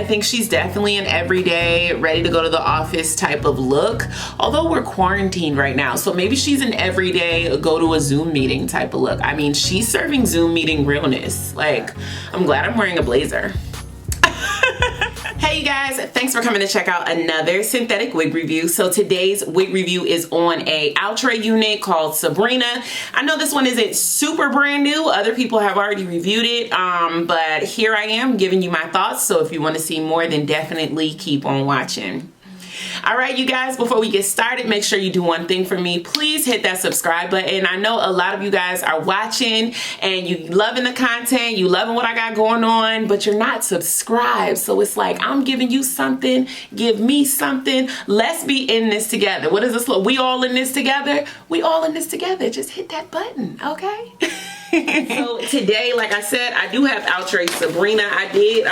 think she's definitely an everyday, ready to go to the office type of look. Although we're quarantined right now, so maybe she's an everyday, go to a Zoom meeting type of look. I mean, she's serving Zoom meeting realness. Like, I'm glad I'm wearing a blazer. Hey you guys, thanks for coming to check out another synthetic wig review. So today's wig review is on a Outre unit called Sabrina. I know this one isn't super brand new. Other people have already reviewed it, but here I am giving you my thoughts. So if you want to see more, then definitely keep on watching. All right, you guys, before we get started, make sure you do one thing for me. Please hit that subscribe button. I know a lot of you guys are watching and you loving the content, you loving what I got going on, but you're not subscribed. So it's like, I'm giving you something, give me something. Let's be in this together. What is this? We all in this together? We all in this together. Just hit that button, okay? So today, like I said, I do have Outre Sabrina. I did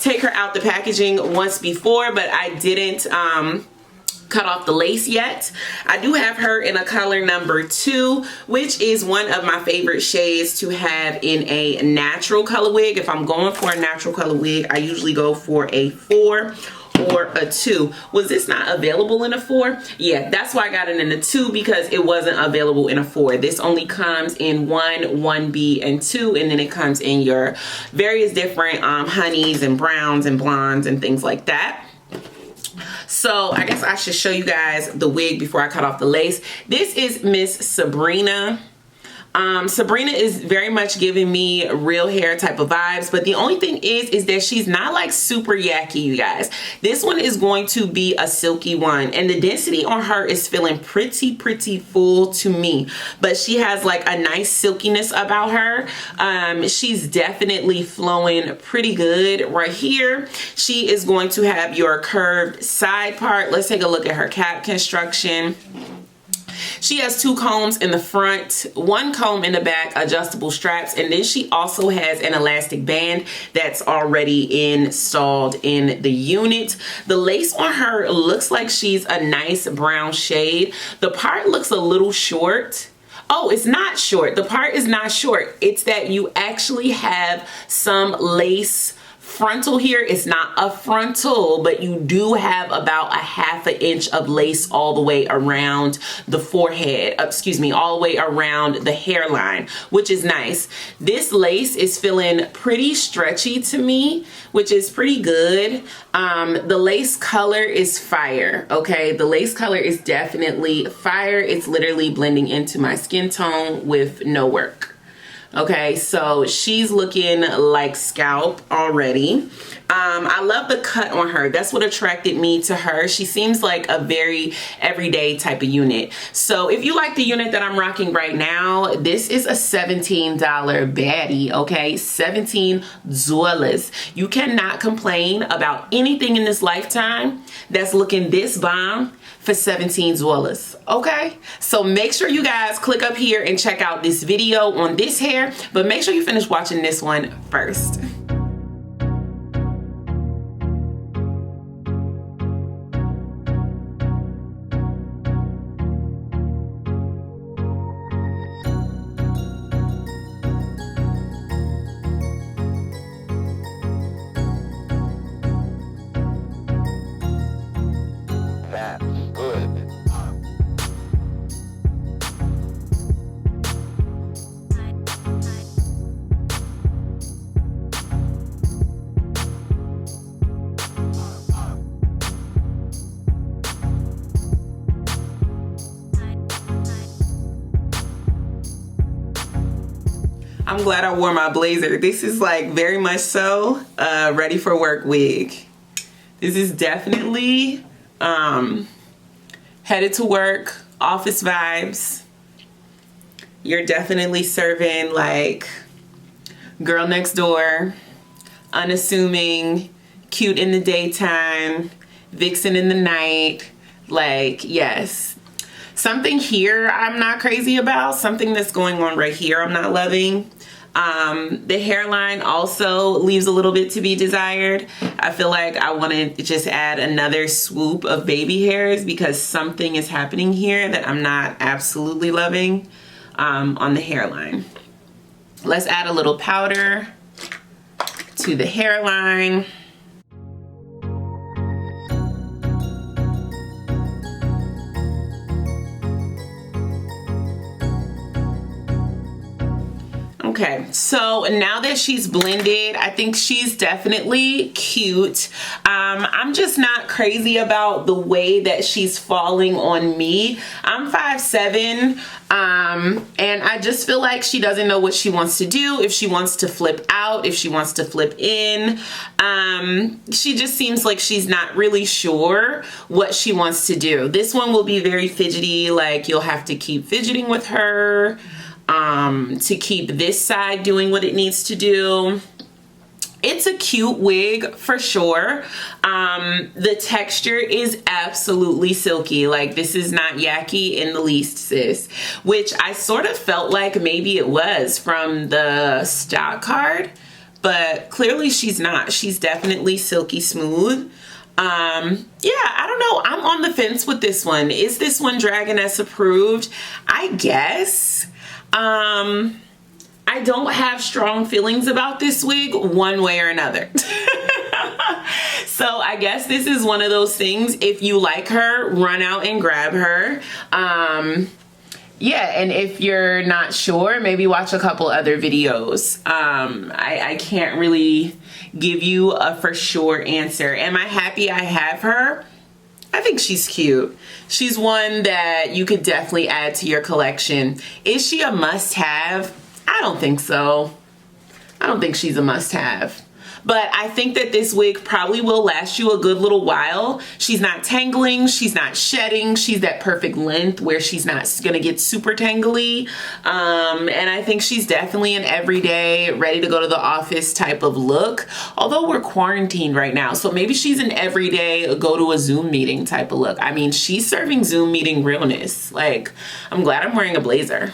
take her out the packaging once before, but I didn't cut off the lace yet. I do have her in a color number 2, which is one of my favorite shades to have in a natural color wig. If I'm going for a natural color wig, I usually go for a 4 or a 2. Was this not available in a 4? Yeah, that's why I got it in a 2, because it wasn't available in a 4. This only comes in 1, 1B, and 2, and then it comes in your various different honeys and browns and blondes and things like that. So I guess I should show you guys the wig before I cut off the lace. This is Miss Sabrina. Sabrina is very much giving me real hair type of vibes, but the only thing is that she's not like super yucky, you guys. This one is going to be a silky one, and the density on her is feeling pretty full to me, but she has like a nice silkiness about her. She's definitely flowing pretty good right here. She is going to have your curved side part. Let's take a look at her cap construction. She has 2 combs in the front, 1 comb in the back, adjustable straps, and then she also has an elastic band that's already installed in the unit. The lace on her looks like she's a nice brown shade. The part looks a little short. Oh, it's not short. The part is not short. It's that you actually have some lace frontal here. It's not a frontal, but you do have about a ½ inch of lace all the way around the forehead, excuse me, all the way around the hairline, which is nice. This lace is feeling pretty stretchy to me, which is pretty good. The lace color is fire, okay? The lace color is definitely fire. It's literally blending into my skin tone with no work. Okay, so she's looking like scalp already. I love the cut on her. That's what attracted me to her. She seems like a very everyday type of unit. So if you like the unit that I'm rocking right now, this is a $17 baddie, okay? 17 $17. You cannot complain about anything in this lifetime that's looking this bomb for $17, okay? So make sure you guys click up here and check out this video on this hair, but make sure you finish watching this one first. I'm glad I wore my blazer. This is like very much so ready for work wig. This is definitely headed to work, office vibes. You're definitely serving like girl next door, unassuming, cute in the daytime, vixen in the night. Like, yes. Something here I'm not crazy about. Something that's going on right here I'm not loving. The hairline also leaves a little bit to be desired. I feel like I want to just add another swoop of baby hairs because something is happening here that I'm not absolutely loving on the hairline. Let's add a little powder to the hairline. Okay, so now that she's blended, I think she's definitely cute. I'm just not crazy about the way that she's falling on me. I'm 5'7", and I just feel like she doesn't know what she wants to do, if she wants to flip out, if she wants to flip in. She just seems like she's not really sure what she wants to do. This one will be very fidgety, like you'll have to keep fidgeting with her to keep this side doing what it needs to do. It's a cute wig for sure. The texture is absolutely silky. Like, this is not yucky in the least, sis, which I sort of felt like maybe it was from the stock card, but clearly she's not. She's definitely silky smooth. Yeah, I don't know. I'm on the fence with this one. Is this one Dragoness approved? I guess. I don't have strong feelings about this wig one way or another. So I guess this is one of those things, if you like her, run out and grab her. Yeah, and if you're not sure, maybe watch a couple other videos. I can't really give you a for sure answer. Am I happy I have her? I think she's cute. She's one that you could definitely add to your collection. Is she a must-have? I don't think so. I don't think she's a must-have. But I think that this wig probably will last you a good little while. She's not tangling, she's not shedding, she's that perfect length where she's not gonna get super tangly. And I think she's definitely an everyday, ready to go to the office type of look. Although we're quarantined right now, so maybe she's an everyday, go to a Zoom meeting type of look. I mean, she's serving Zoom meeting realness. Like, I'm glad I'm wearing a blazer.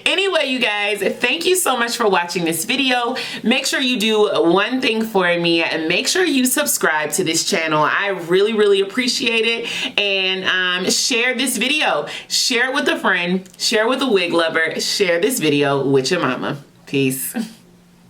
Anyway, you guys, thank you so much for watching this video. Make sure you do one thing for me, and make sure you subscribe to this channel. I really, really appreciate it. And share this video. Share it with a friend. Share it with a wig lover. Share this video with your mama. Peace.